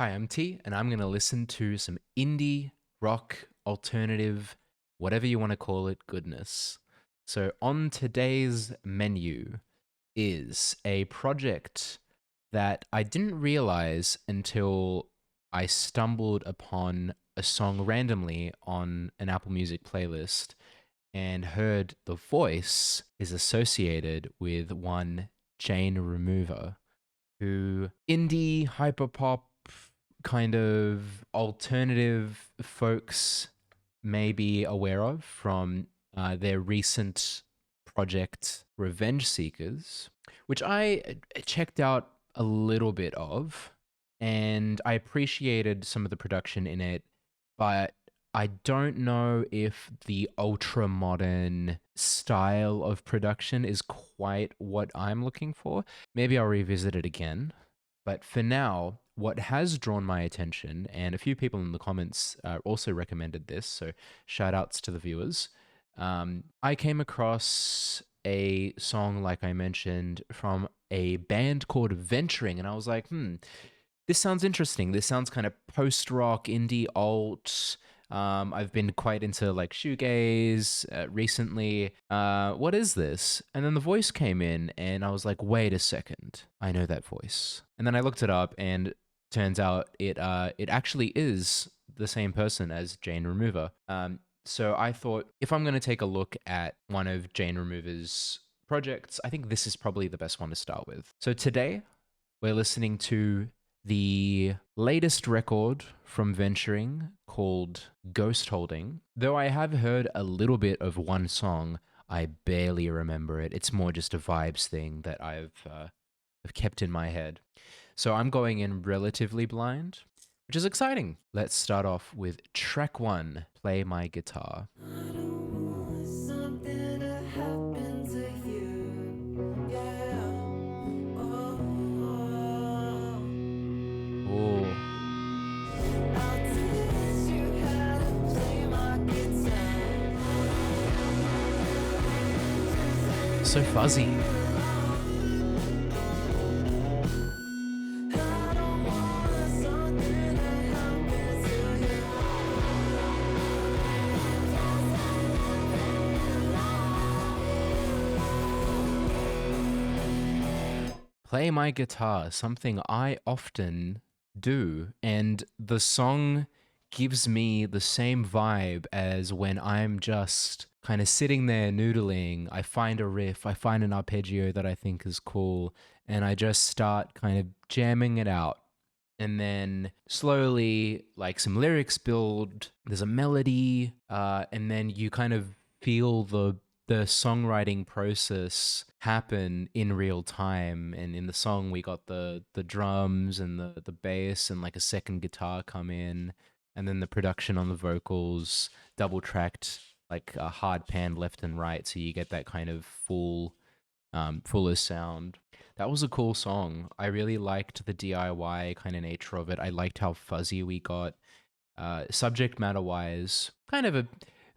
Hi, I'm T, and I'm going to listen to some indie, rock, alternative, whatever you want to call it, goodness. So, on today's menu is a project that I didn't realize until I stumbled upon a song randomly on an Apple Music playlist and heard the voice is associated with one Jane Remover, who indie hyperpop kind of alternative folks may be aware of from their recent project Revenge Seekers, which I checked out a little bit of, and I appreciated some of the production in it, but I don't know if the ultra modern style of production is quite what I'm looking for. Maybe I'll revisit it again. But for now, what has drawn my attention, and a few people in the comments also recommended this, so shout outs to the viewers. I came across a song, like I mentioned, from a band called Venturing, and I was like, this sounds interesting. This sounds kind of post rock, indie, alt. I've been quite into like shoegaze recently. What is this? And then the voice came in, and I was like, wait a second, I know that voice. And then I looked it up, and turns out it actually is the same person as Jane Remover. So I thought if I'm going to take a look at one of Jane Remover's projects, I think this is probably the best one to start with. So today we're listening to the latest record from Venturing called Ghostholding. Though I have heard a little bit of one song, I barely remember it. It's more just a vibes thing that I've kept in my head. So I'm going in relatively blind, which is exciting. Let's start off with track one, Play My Guitar. I don't want something to happen to you. Yeah. Oh, Oh, I'll teach you how to play my guitar. so fuzzy. I don't want something to happen to Play my guitar, something I often do, and the song gives me the same vibe as when I'm just kind of sitting there noodling. I find a riff, I find an arpeggio that I think is cool, and I just start kind of jamming it out. And then slowly, like some lyrics build, there's a melody, and then you kind of feel the songwriting process happen in real time. And in the song, we got the drums and the bass and like a second guitar come in, and then the production on the vocals double tracked, like a hard pan left and right, so you get that kind of fuller sound. That was a cool song. I really liked the DIY kind of nature of it. I liked how fuzzy we got. Subject matter wise, kind of a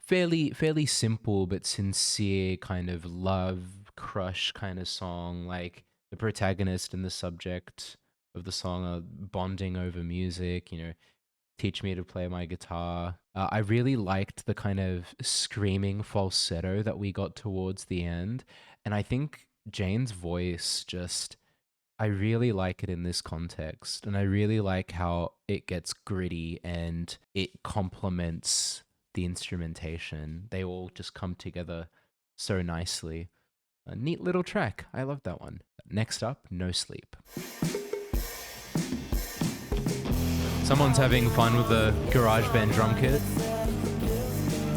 fairly simple but sincere kind of love crush kind of song. Like the protagonist and the subject of the song are bonding over music. Teach me to play my guitar. I really liked the kind of screaming falsetto that we got towards the end. And I think Jane's voice just, I really like it in this context. And I really like how it gets gritty and it complements the instrumentation. They all just come together so nicely. A neat little track. I love that one. Next up, No Sleep. Someone's having fun with the GarageBand drum kit.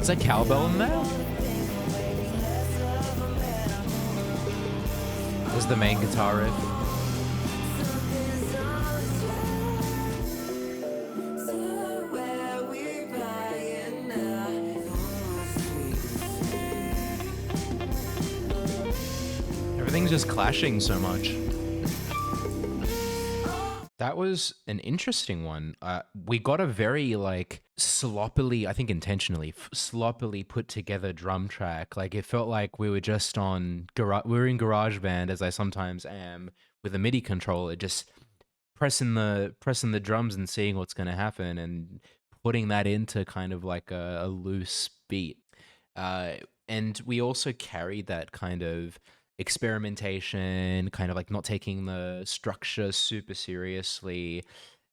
Is that cowbell in there? There's the main guitar riff. so where we flying now. Everything's just clashing so much. That was an interesting one. We got a very like sloppily, I think intentionally, sloppily put together drum track. Like it felt like we were just on we were in GarageBand, as I sometimes am, with a MIDI controller, just pressing the drums and seeing what's going to happen and putting that into kind of like a loose beat. Uh, and we also carried that kind of experimentation, kind of like not taking the structure super seriously,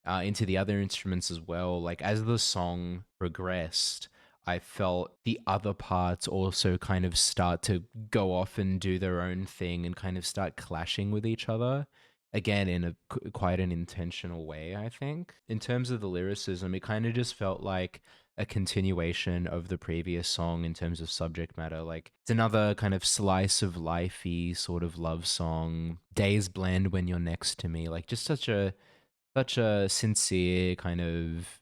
into the other instruments as well. Like as the song progressed, I felt the other parts also kind of start to go off and do their own thing and kind of start clashing with each other. Again, in a quite an intentional way, I think. In terms of the lyricism, it kind of just felt like a continuation of the previous song in terms of subject matter. Like it's another kind of slice of lifey sort of love song. Days blend when you're next to me. Like just such a sincere kind of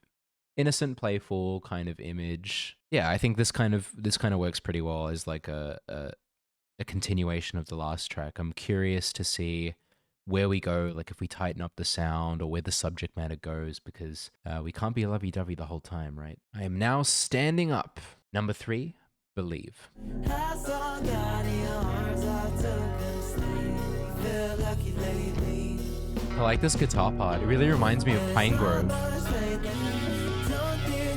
innocent, playful kind of image. Yeah, I think this kind of works pretty well as like a continuation of the last track. I'm curious to see where we go, like if we tighten up the sound or where the subject matter goes, because we can't be lovey-dovey the whole time, right? I am now standing up. Number 3, Believe. I saw God in your arms, I took a sleep. Feel lucky lately. I like this guitar part. It really reminds me of Pine Grove. Don't think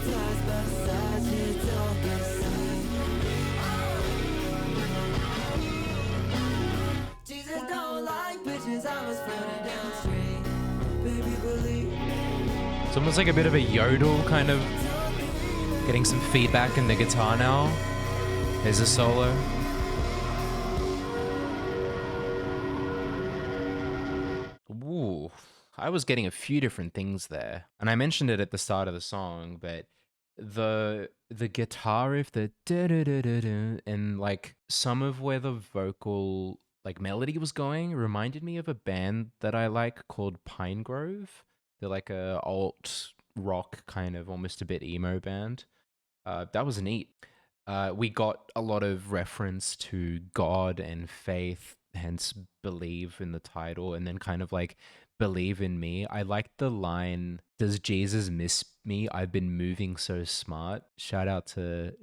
twice, but besides you don't get seen. Jesus don't like bitches, I was floating downstream. Baby, believe. It's almost like a bit of a yodel kind of getting some feedback in the guitar now. There's a solo. Ooh, I was getting a few different things there. And I mentioned it at the start of the song, but the guitar riff, the da-da-da-da-da, and like some of where the vocal like melody was going reminded me of a band that I like called Pine Grove. They're like a alt rock kind of almost a bit emo band. That was neat. We got a lot of reference to God and faith, hence believe in the title, and then kind of like believe in me. I like the line, "Does Jesus miss me? I've been moving so smart." Shout out to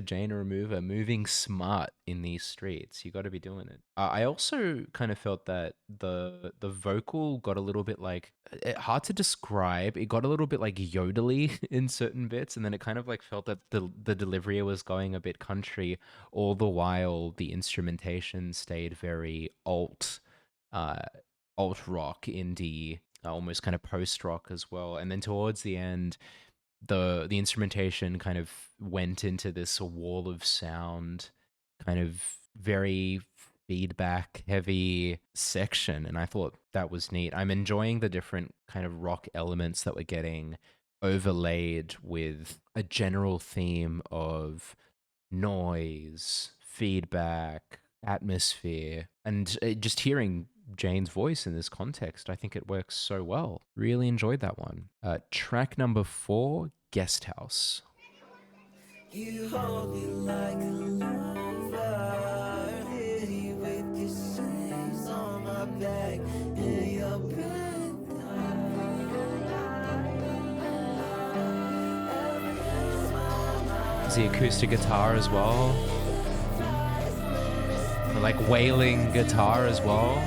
Jane Remover, moving smart in these streets. You got to be doing it. I also kind of felt that the vocal got a little bit like hard to describe. It got a little bit like yodely in certain bits, and then it kind of like felt that the delivery was going a bit country, all the while the instrumentation stayed very uh, alt rock, indie, almost kind of post rock as well. And then towards the end, the instrumentation kind of went into this wall of sound, kind of very feedback heavy section, and I thought that was neat. I'm enjoying the different kind of rock elements that we're getting overlaid with a general theme of noise, feedback, atmosphere, and just hearing Jane's voice in this context, I think it works so well. Really enjoyed that one. Track number 4, Guest House. You hold me like a lover, hit you with your sleeves on my back, and your breath. Is the acoustic guitar as well? The like wailing guitar as well.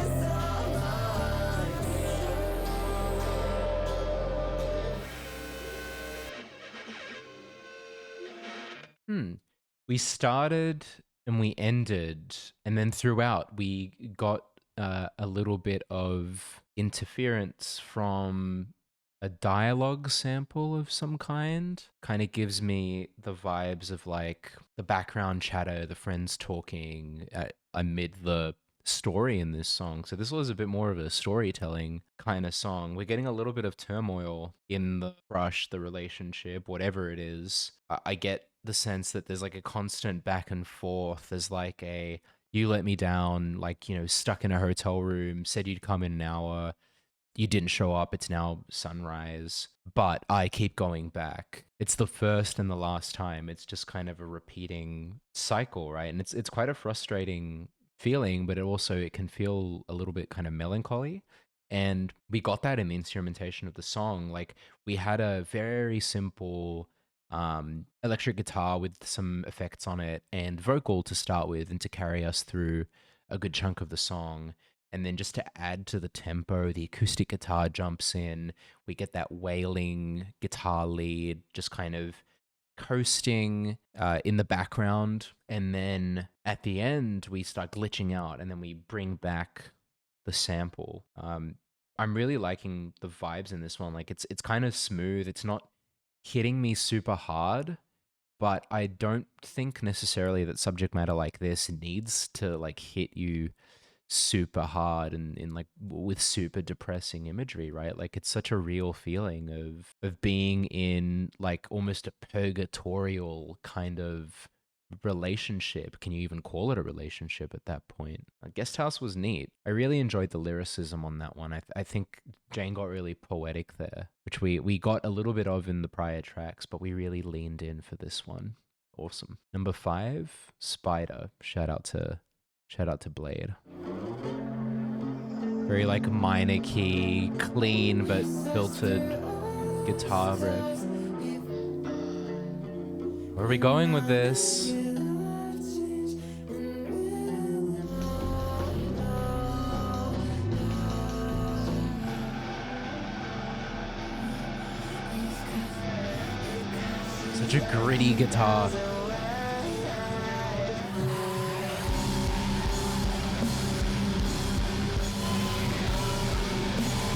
We started and we ended, and then throughout we got a little bit of interference from a dialogue sample of some kind. Kind of gives me the vibes of like the background chatter, the friends talking amid the story in this song. So this was a bit more of a storytelling kind of song. We're getting a little bit of turmoil in the crush, the relationship, whatever it is. I get the sense that there's like a constant back and forth. There's like a you let me down, like, stuck in a hotel room, said you'd come in an hour, you didn't show up, it's now sunrise, but I keep going back. It's the first and the last time. It's just kind of a repeating cycle, right? And it's quite a frustrating feeling, but it can feel a little bit kind of melancholy. And we got that in the instrumentation of the song. Like we had a very simple electric guitar with some effects on it and vocal to start with and to carry us through a good chunk of the song. And then just to add to the tempo, the acoustic guitar jumps in. We get that wailing guitar lead just kind of coasting in the background. And then at the end, we start glitching out and then we bring back the sample. I'm really liking the vibes in this one. Like it's kind of smooth. It's not hitting me super hard, but I don't think necessarily that subject matter like this needs to like hit you super hard and in like with super depressing imagery, right? Like it's such a real feeling of being in like almost a purgatorial kind of relationship. Can you even call it a relationship at that point? Guest House was neat. I really enjoyed the lyricism on that one. I think Jane got really poetic there, which we got a little bit of in the prior tracks, but we really leaned in for this one. Awesome. Number 5, Spider. Shout out to Blade. Very like minor key, clean but filtered guitar riff. Where are we going with this? Such a gritty guitar.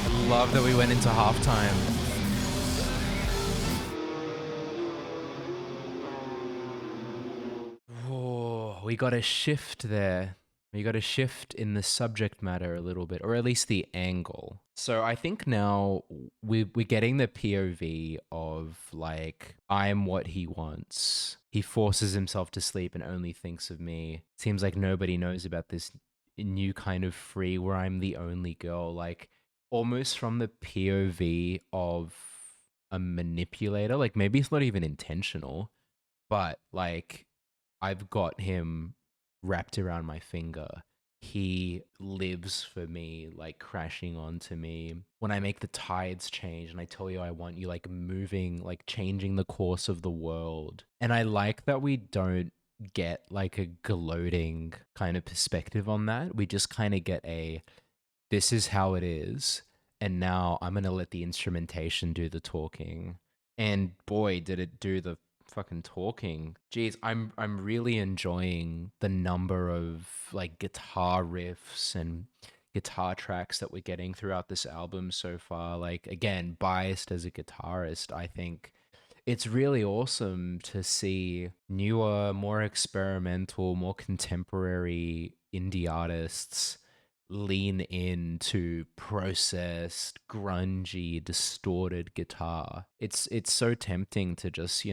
I love that we went into halftime. Oh, we got a shift there. We got a shift in the subject matter a little bit, or at least the angle. So I think now we're getting the POV of like, I'm what he wants. He forces himself to sleep and only thinks of me. Seems like nobody knows about this new kind of free where I'm the only girl. Like almost from the POV of a manipulator. Like maybe it's not even intentional, but like I've got him wrapped around my finger. He lives for me, like crashing onto me. When I make the tides change and I tell you I want you, like moving, like changing the course of the world. And I like that we don't get like a gloating kind of perspective on that. We just kind of get a this is how it is. And now I'm going to let the instrumentation do the talking. And boy, did it do the fucking talking. Jeez, I'm really enjoying the number of like guitar riffs and guitar tracks that we're getting throughout this album so far. Like again, biased as a guitarist, I think it's really awesome to see newer, more experimental, more contemporary indie artists lean into processed, grungy, distorted guitar. It's so tempting to just,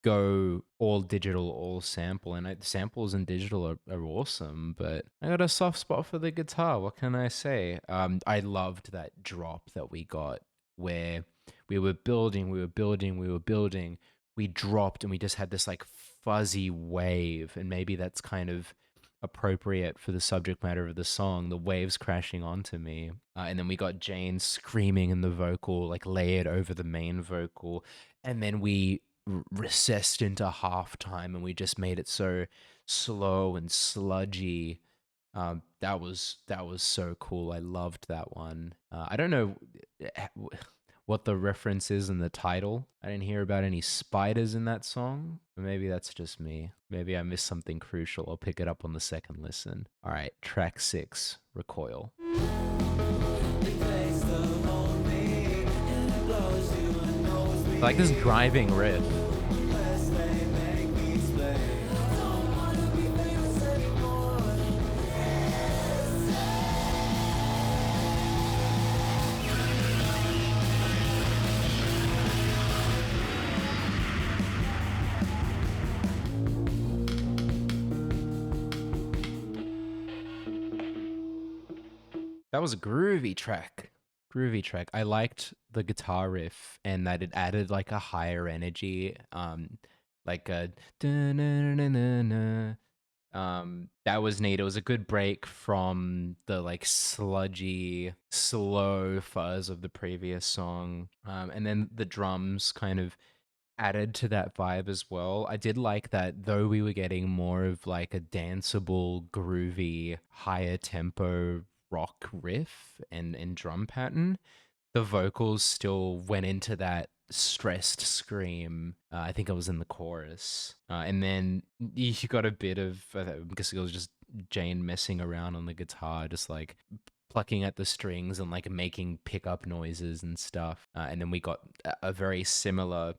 go all digital, all sample. And samples and digital are awesome, but I got a soft spot for the guitar. What can I say? I loved that drop that we got where we were building, we were building, we were building. We dropped and we just had this like fuzzy wave. And maybe that's kind of appropriate for the subject matter of the song, the waves crashing onto me. And then we got Jane screaming in the vocal, like layered over the main vocal. And then we recessed into halftime and we just made it so slow and sludgy. That was so cool. I loved that one. I don't know what the reference is in the title. I didn't hear about any spiders in that song. Or maybe that's just me. Maybe I missed something crucial. I'll pick it up on the second listen. All right, track 6, Recoil. I like this driving riff. That was a groovy track. Groovy track. I liked the guitar riff and that it added like a higher energy, like a da-na-na-na-na. That was neat. It was a good break from the like sludgy, slow fuzz of the previous song. And then the drums kind of added to that vibe as well. I did like that though we were getting more of like a danceable, groovy, higher tempo rock riff and drum pattern, the vocals still went into that stressed scream. I think I was in the chorus. And then you got a bit of, I guess it was just Jane messing around on the guitar, just like plucking at the strings and like making pickup noises and stuff. And then we got a very similar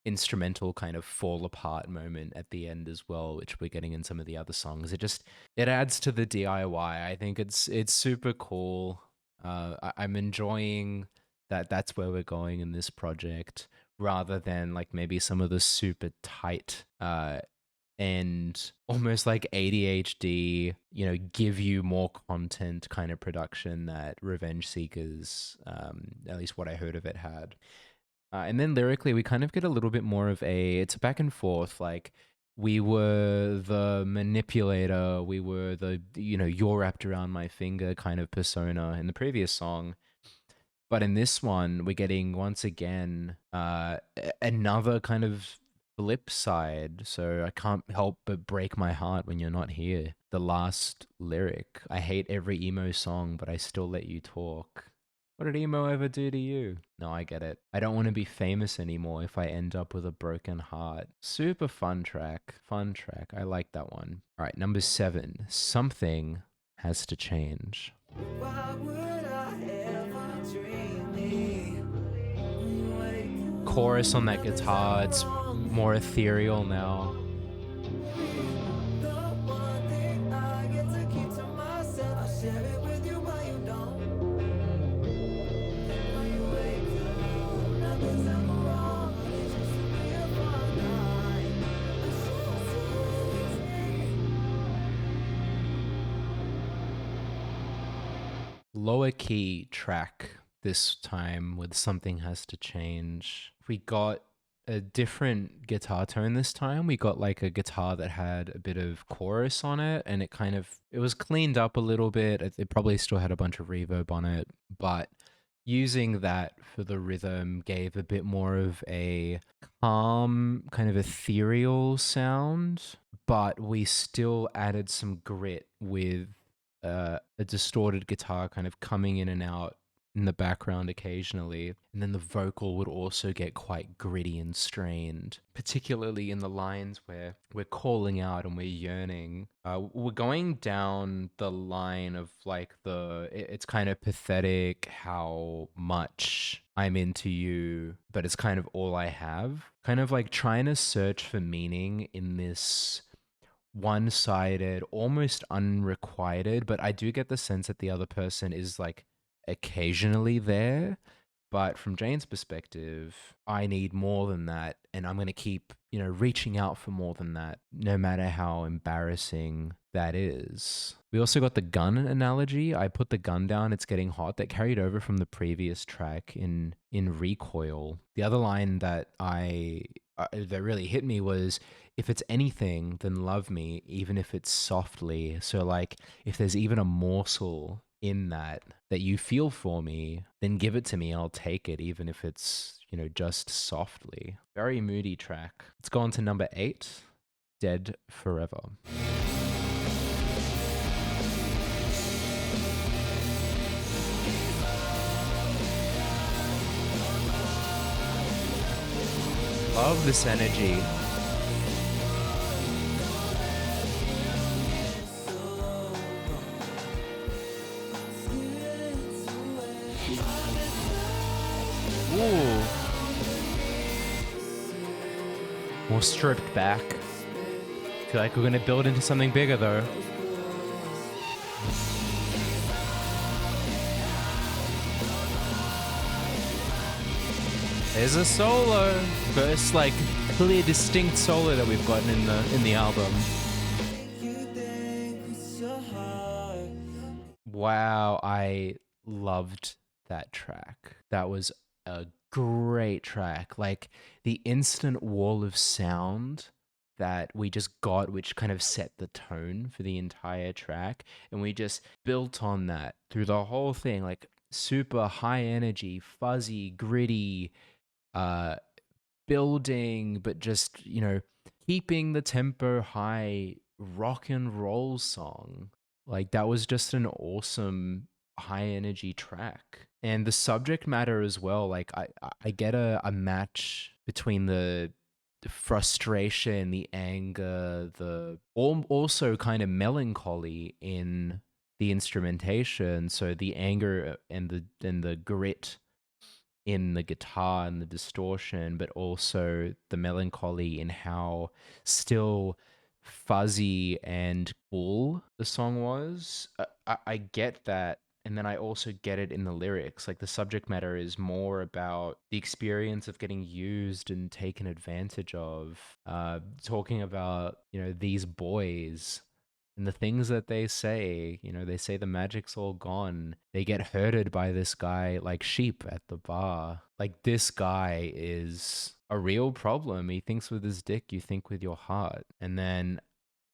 instrumental kind of fall apart moment at the end as well, which we're getting in some of the other songs. It adds to the DIY. I think it's super cool. I'm enjoying that that's where we're going in this project, rather than like maybe some of the super tight and almost like ADHD, give you more content kind of production that Revenge Seekers, at least what I heard of it, had. And then lyrically, we kind of get a little bit more of it's a back and forth. Like, we were the manipulator, we were you're wrapped around my finger kind of persona in the previous song. But in this one, we're getting once again another kind of flip side. So I can't help but break my heart when you're not here. The last lyric: I hate every emo song, but I still let you talk. What did emo ever do to you? No, I get it. I don't want to be famous anymore if I end up with a broken heart. Super fun track. Fun track. I like that one. All right, number 7. Something has to change. Why would I ever dream me? Chorus on that guitar, it's more ethereal now. The one thing I get to keep to myself, I share it with you, but you don't. When you wake up, nothing's ever wrong. It's just me and my night. Lower key track this time with Something Has to Change. We got a different guitar tone this time. We got like a guitar that had a bit of chorus on it, and it was cleaned up a little bit. It probably still had a bunch of reverb on it, but using that for the rhythm gave a bit more of a calm, kind of ethereal sound, but we still added some grit with a distorted guitar kind of coming in and out in the background occasionally. And then the vocal would also get quite gritty and strained, particularly in the lines where we're calling out and we're yearning. We're going down the line of like it's kind of pathetic how much I'm into you, but it's kind of all I have. Kind of like trying to search for meaning in this one-sided, almost unrequited, but I do get the sense that the other person is like occasionally there. But from Jane's perspective, I need more than that, and I'm going to keep, reaching out for more than that, no matter how embarrassing that is. We also got the gun analogy. I put the gun down, it's getting hot. That carried over from the previous track in Recoil. The other line that that really hit me was, if it's anything, then love me, even if it's softly. So like, if there's even a morsel in that you feel for me, then give it to me. I'll take it, even if it's, just softly. Very moody track. Let's go on to number 8, Dead Forever. Love this energy. Ooh. More stripped back. Feel like we're gonna build into something bigger though. There's a solo. First like clear distinct solo that we've gotten in the album. Wow, I loved that track. That was a great track. Like the instant wall of sound that we just got, which kind of set the tone for the entire track. And we just built on that through the whole thing. Like super high energy, fuzzy, gritty, building, but just, keeping the tempo high rock and roll song. Like that was just an awesome high energy track. And the subject matter as well, like I get a match between the frustration, the anger, the also kind of melancholy in the instrumentation. So the anger and the grit in the guitar and the distortion, but also the melancholy in how still fuzzy and full the song was. I get that. And then I also get it in the lyrics. Like the subject matter is more about the experience of getting used and taken advantage of. Talking about, these boys and the things that they say, they say the magic's all gone. They get herded by this guy like sheep at the bar. Like, this guy is a real problem. He thinks with his dick, you think with your heart. And then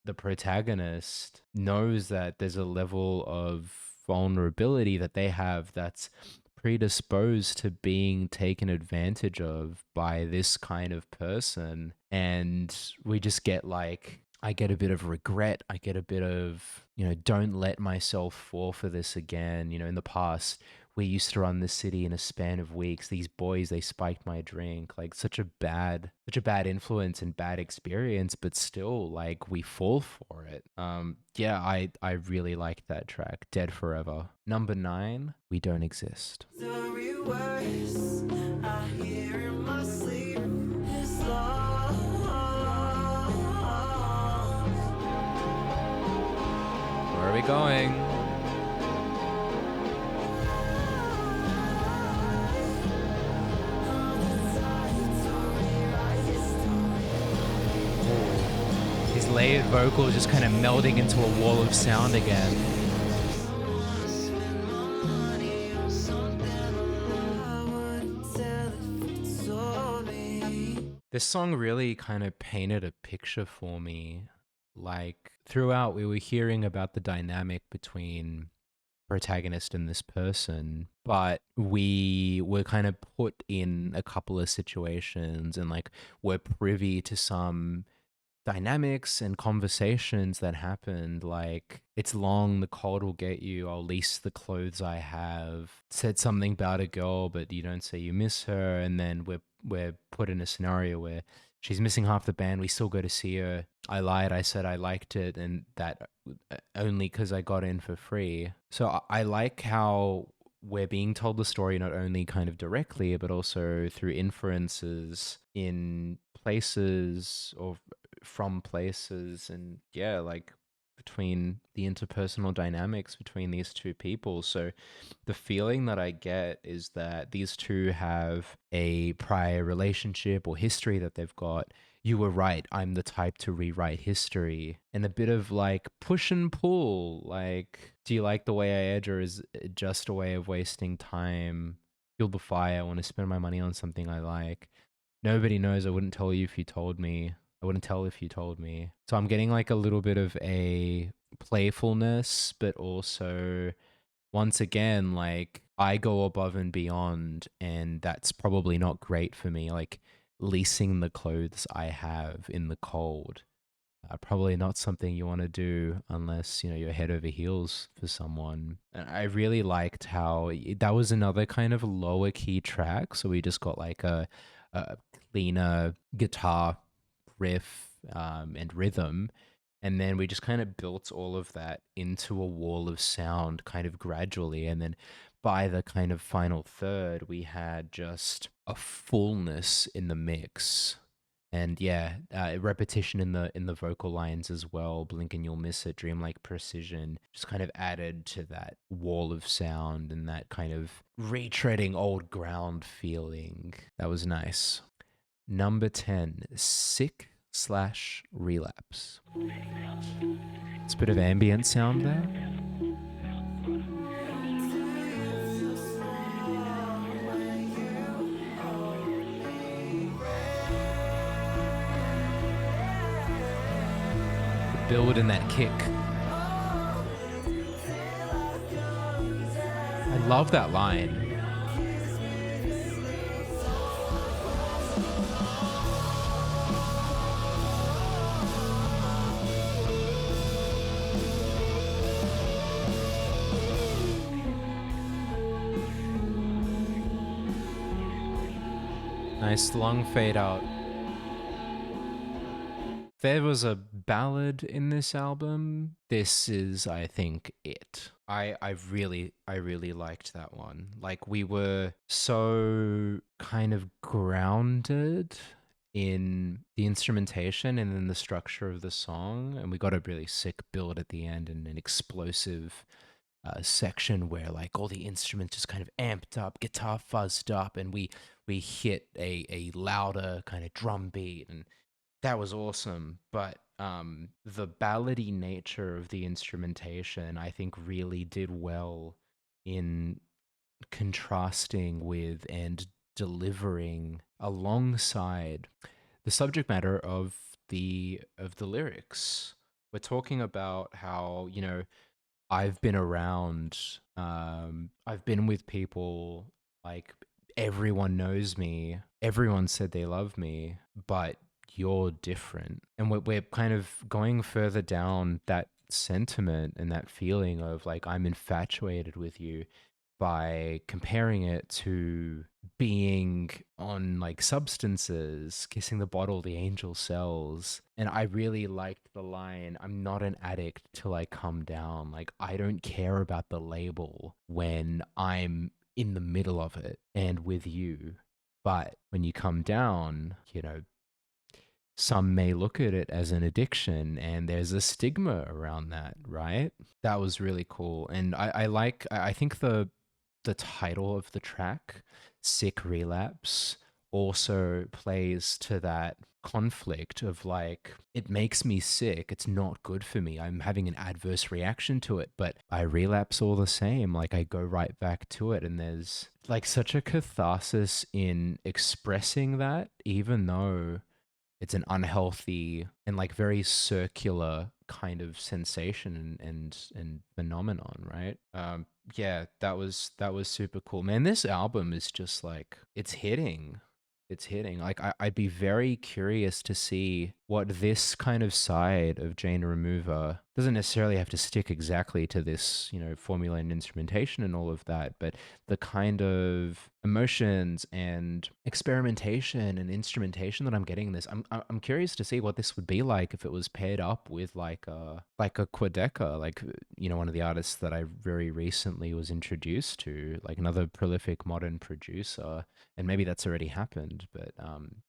the protagonist knows that there's a level of vulnerability that they have that's predisposed to being taken advantage of by this kind of person. And we just get like, I get a bit of regret. I get a bit of, don't let myself fall for this again. In the past, we used to run the city in a span of weeks. These boys, they spiked my drink. Like such a bad influence and bad experience, but still, like, we fall for it. Yeah, I really liked that track, Dead Forever. Number 9, We Don't Exist. The words I hear in my sleep is lost. Where are we going? His layered vocals just kind of melding into a wall of sound again. This song really kind of painted a picture for me. Like, throughout, we were hearing about the dynamic between protagonist and this person, but we were kind of put in a couple of situations and like we're privy to some dynamics and conversations that happened. Like, it's long, the cold will get you, I'll lease the clothes I have, said something about a girl but you don't say you miss her, and then we're put in a scenario where she's missing half the band, we still go to see her. I lied, I said I liked it, and that only because I got in for free. So I like how we're being told the story not only kind of directly, but also through inferences in places or from places, and yeah, like between the interpersonal dynamics between these two people. So the feeling that I get is that these two have a prior relationship or history that they've got. You were right, I'm the type to rewrite history. And a bit of like push and pull, like, do you like the way I edge, or is it just a way of wasting time? Fuel the fire, I want to spend my money on something I like. Nobody knows, I wouldn't tell you if you told me. I wouldn't tell if you told me. So I'm getting like a little bit of a playfulness, but also, once again, like, I go above and beyond, and that's probably not great for me. Like, leasing the clothes I have in the cold, probably not something you want to do unless, you're head over heels for someone. And I really liked how that was another kind of lower key track. So we just got like a cleaner guitar riff and rhythm. And then we just kind of built all of that into a wall of sound kind of gradually. And then by the kind of final third, we had just a fullness in the mix. And yeah, repetition in the vocal lines as well. Blink and you'll miss it, dreamlike precision, just kind of added to that wall of sound and that kind of retreading old ground feeling. That was nice. Number 10, Sick slash Relapse. It's a bit of ambient sound there. The build and that kick. I love that line. Nice long fade out. There was a ballad in this album. This is, I think, it. I really liked that one. Like we were so kind of grounded in the instrumentation and in the structure of the song, and we got a really sick build at the end and an explosive section where like all the instruments just kind of amped up, guitar fuzzed up, and we hit a louder kind of drum beat, and that was awesome. But the ballady nature of the instrumentation, I think, really did well in contrasting with and delivering alongside the subject matter of the lyrics. We're talking about how, I've been around, I've been with people, like, everyone knows me, everyone said they love me, but you're different. And we're kind of going further down that sentiment and that feeling of like, I'm infatuated with you by comparing it to being on like substances, kissing the bottle the angel sells. And I really liked the line, I'm not an addict till I come down. Like, I don't care about the label when I'm in the middle of it and with you. But when you come down, some may look at it as an addiction, and there's a stigma around that, right? That was really cool. And I think the title of the track, Sick Relapse, also plays to that conflict of like, it makes me sick. It's not good for me. I'm having an adverse reaction to it, but I relapse all the same. Like, I go right back to it. And there's like such a catharsis in expressing that, even though it's an unhealthy and like very circular kind of sensation and phenomenon, right? Yeah, that was super cool, man. This album is just like, it's hitting. Like, I'd be very curious to see what this kind of side of Jane Remover doesn't necessarily have to stick exactly to this, formula and instrumentation and all of that, but the kind of emotions and experimentation and instrumentation that I'm getting in this. I'm curious to see what this would be like if it was paired up with like a quadeca, like, one of the artists that I very recently was introduced to, like another prolific modern producer, and maybe that's already happened, but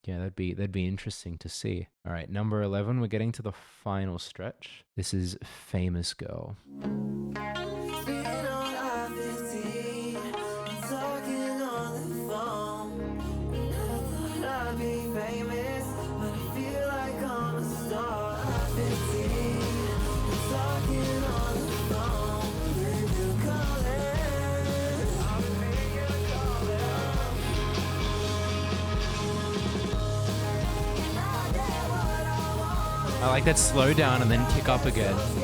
yeah, that'd be interesting to see. All right, number 11, we're getting to the final stretch. This is Famous Girl. Speaking on I-15, I'm talking on the phone. Never thought I'd be famous, but I feel like I'm a star. I-15, I'm talking on the phone. Baby, you calling, I'm making a call. I get what I want. I like that slow down and then kick up again. Talking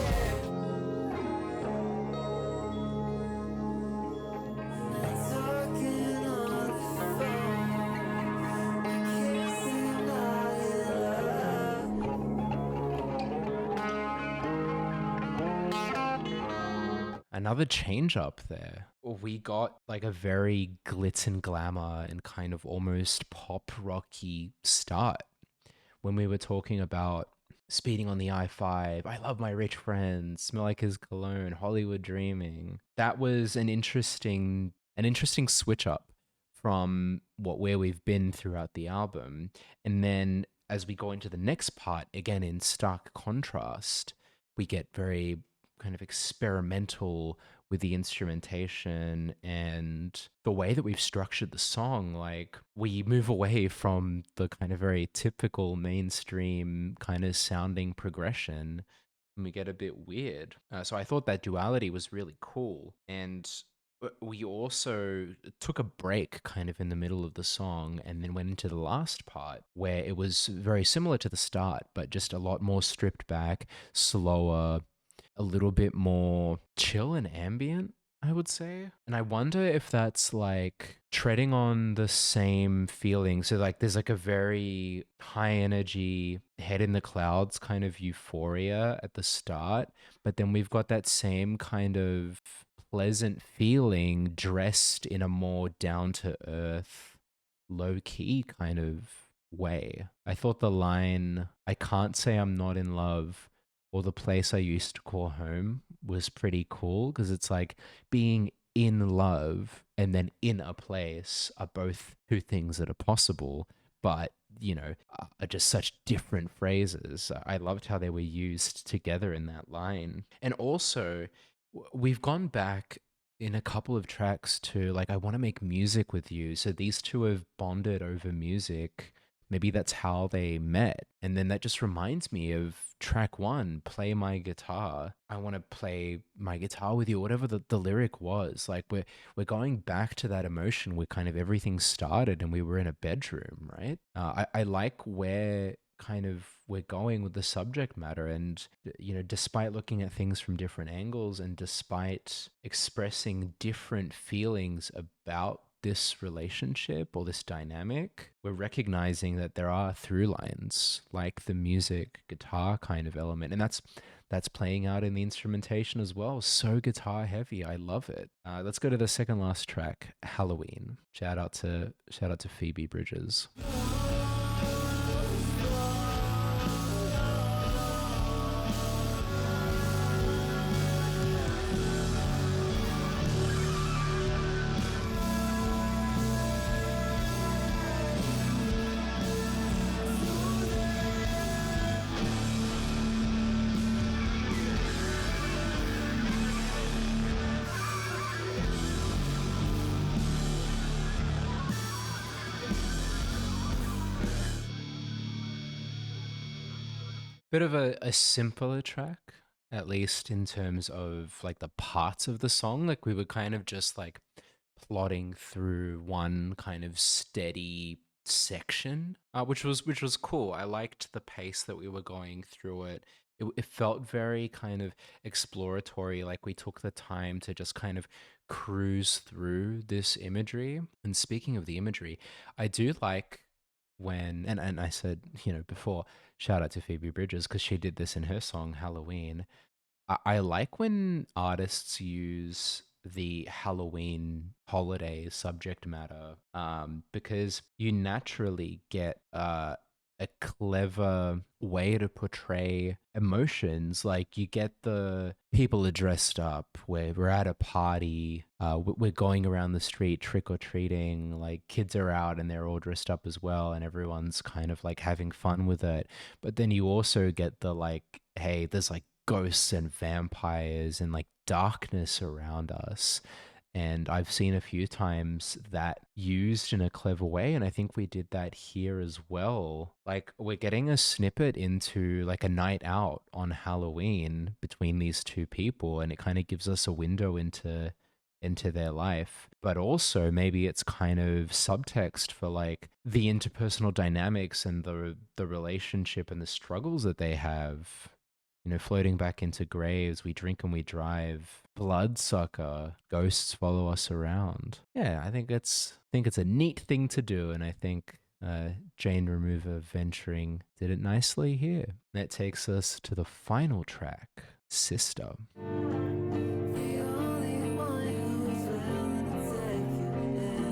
on the phone, I can't seem not in love. Another change up there. We got like a very glitz and glamour and kind of almost pop rocky start when we were talking about speeding on the I-5. I love my rich friends, smell like his cologne, Hollywood dreaming. That was an interesting switch up from where we've been throughout the album. And then as we go into the next part, again in stark contrast, we get very kind of experimental with the instrumentation and the way that we've structured the song. Like, we move away from the kind of very typical mainstream kind of sounding progression and we get a bit weird. So I thought that duality was really cool. And we also took a break kind of in the middle of the song and then went into the last part where it was very similar to the start, but just a lot more stripped back, slower, a little bit more chill and ambient, I would say. And I wonder if that's like treading on the same feeling. So, like, there's like a very high energy, head in the clouds kind of euphoria at the start, but then we've got that same kind of pleasant feeling dressed in a more down to earth low key kind of way. I thought the line, I can't say I'm not in love, or the place I used to call home was pretty cool because it's like being in love and then in a place are both two things that are possible, but are just such different phrases. I loved how they were used together in that line. And also, we've gone back in a couple of tracks to like, I want to make music with you. So these two have bonded over music. Maybe that's how they met. And then that just reminds me of track one, Play My Guitar. I want to play my guitar with you, whatever the lyric was. Like we're going back to that emotion where kind of everything started and we were in a bedroom, right? I like where kind of we're going with the subject matter, and despite looking at things from different angles and despite expressing different feelings about this relationship or this dynamic, we're recognizing that there are through lines like the music guitar kind of element, and that's playing out in the instrumentation as well. So guitar heavy, I love it. Let's go to the second last track, Halloween. Shout out to Phoebe Bridgers. Bit of a simpler track, at least in terms of like the parts of the song. Like we were kind of just like plodding through one kind of steady section, which was cool. I liked the pace that we were going through it. It felt very kind of exploratory, like we took the time to just kind of cruise through this imagery. And speaking of the imagery, I do like when, and I said, before, shout out to Phoebe Bridgers because she did this in her song Halloween. I like when artists use the Halloween holiday subject matter, because you naturally get a clever way to portray emotions. Like you get the people are dressed up, where we're at a party, we're going around the street trick or treating, like kids are out and they're all dressed up as well, and everyone's kind of like having fun with it. But then you also get the like, hey, there's like ghosts and vampires and like darkness around us. And I've seen a few times that used in a clever way. And I think we did that here as well. Like, we're getting a snippet into like a night out on Halloween between these two people. And it kind of gives us a window into their life, but also maybe it's kind of subtext for like the interpersonal dynamics and the relationship and the struggles that they have. Floating back into graves, we drink and we drive, bloodsucker, ghosts follow us around. Yeah, I think it's a neat thing to do, and I think Jane Remover venturing did it nicely here. That takes us to the final track, Sister. The only one who's willing to take you in.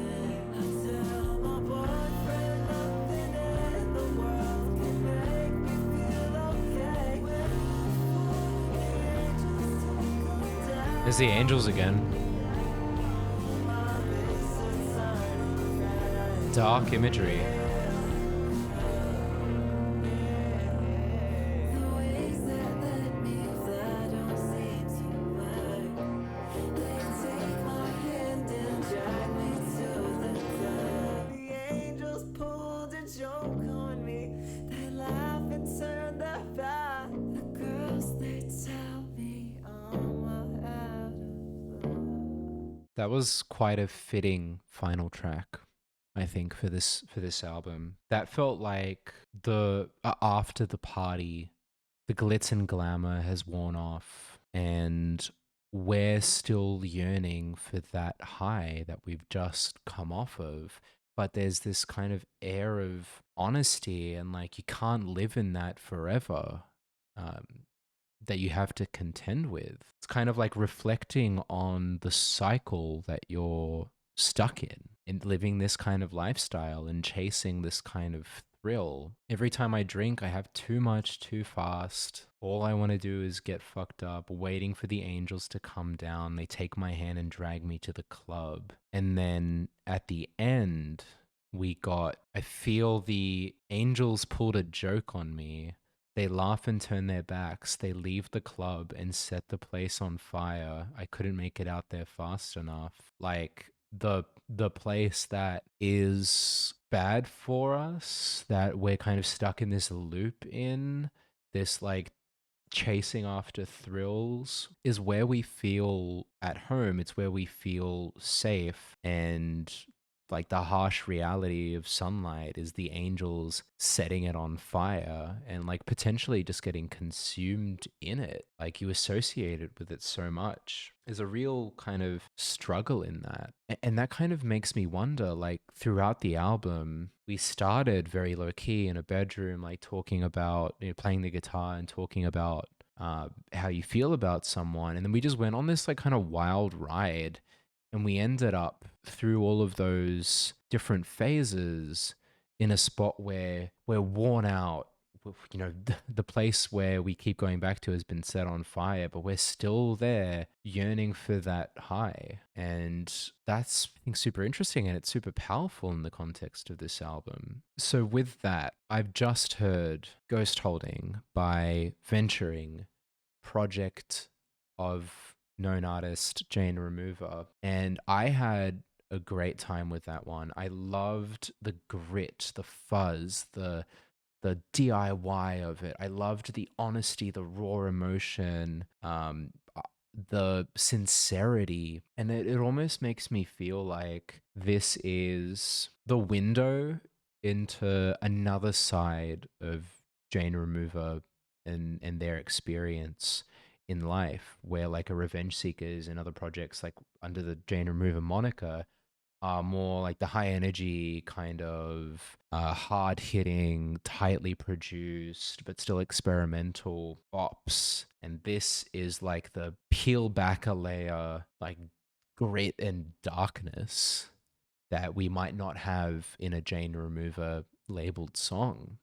I tell my boyfriend nothing in the world can make me feel okay. There's the angels again. Dark imagery. That was quite a fitting final track, I think, for this album. That felt like the after the party, the glitz and glamour has worn off, and we're still yearning for that high that we've just come off of. But there's this kind of air of honesty, and like you can't live in that forever. Um, that you have to contend with. It's kind of like reflecting on the cycle that you're stuck in living this kind of lifestyle and chasing this kind of thrill. Every time I drink, I have too much too fast. All I want to do is get fucked up, waiting for the angels to come down. They take my hand and drag me to the club. And then at the end, I feel the angels pulled a joke on me. They laugh and turn their backs. They leave the club and set the place on fire. I couldn't make it out there fast enough. Like the place that is bad for us, that we're kind of stuck in this loop in, this like chasing after thrills, is where we feel at home. It's where we feel safe. And like the harsh reality of sunlight is the angels setting it on fire and like potentially just getting consumed in it. Like you associated with it so much. There's a real kind of struggle in that. And that kind of makes me wonder, like throughout the album, we started very low key in a bedroom, like talking about, playing the guitar and talking about how you feel about someone. And then we just went on this like kind of wild ride, and we ended up through all of those different phases in a spot where we're worn out. The place where we keep going back to has been set on fire, but we're still there yearning for that high. And that's, I think, super interesting, and it's super powerful in the context of this album. So with that, I've just heard Ghostholding by Venturing, project of known artist Jane Remover, and I had a great time with that one. I loved the grit, the fuzz, the DIY of it. I loved the honesty, the raw emotion, the sincerity. And it almost makes me feel like this is the window into another side of Jane Remover and their experience in life, where like a Revenge Seekers and other projects like under the Jane Remover moniker are more like the high energy kind of hard hitting, tightly produced, but still experimental bops. And this is like the peel back a layer, like grit and darkness that we might not have in a Jane Remover labeled song.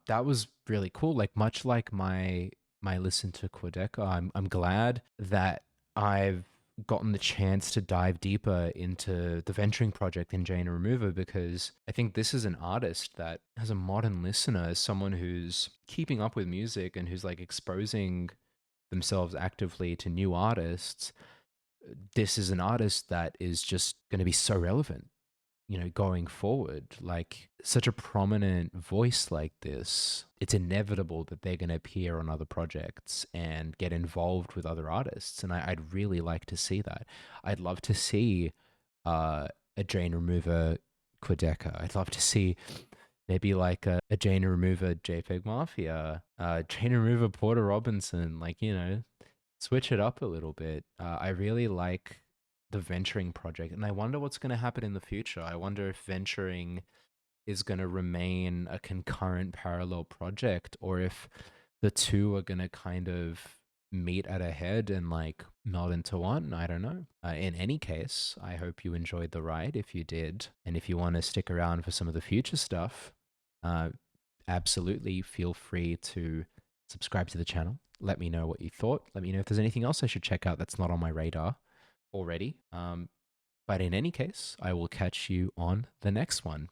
That was really cool. Like much like my listen to Quedeca, I'm glad that I've gotten the chance to dive deeper into the Venturing project in Jane Remover, because I think this is an artist that, as a modern listener, as someone who's keeping up with music and who's like exposing themselves actively to new artists, this is an artist that is just going to be so relevant, going forward. Like such a prominent voice like this, it's inevitable that they're going to appear on other projects and get involved with other artists. And I'd really like to see that. I'd love to see a Jane Remover Quedeca. I'd love to see maybe like a Jane Remover JPEG Mafia, Jane Remover Porter Robinson, like, switch it up a little bit. I really like the Venturing project, and I wonder what's going to happen in the future. I wonder if Venturing is going to remain a concurrent parallel project, or if the two are going to kind of meet at a head and like meld into one. I don't know. In any case, I hope you enjoyed the ride if you did. And if you want to stick around for some of the future stuff, absolutely feel free to subscribe to the channel. Let me know what you thought. Let me know if there's anything else I should check out that's not on my radar already. But in any case, I will catch you on the next one.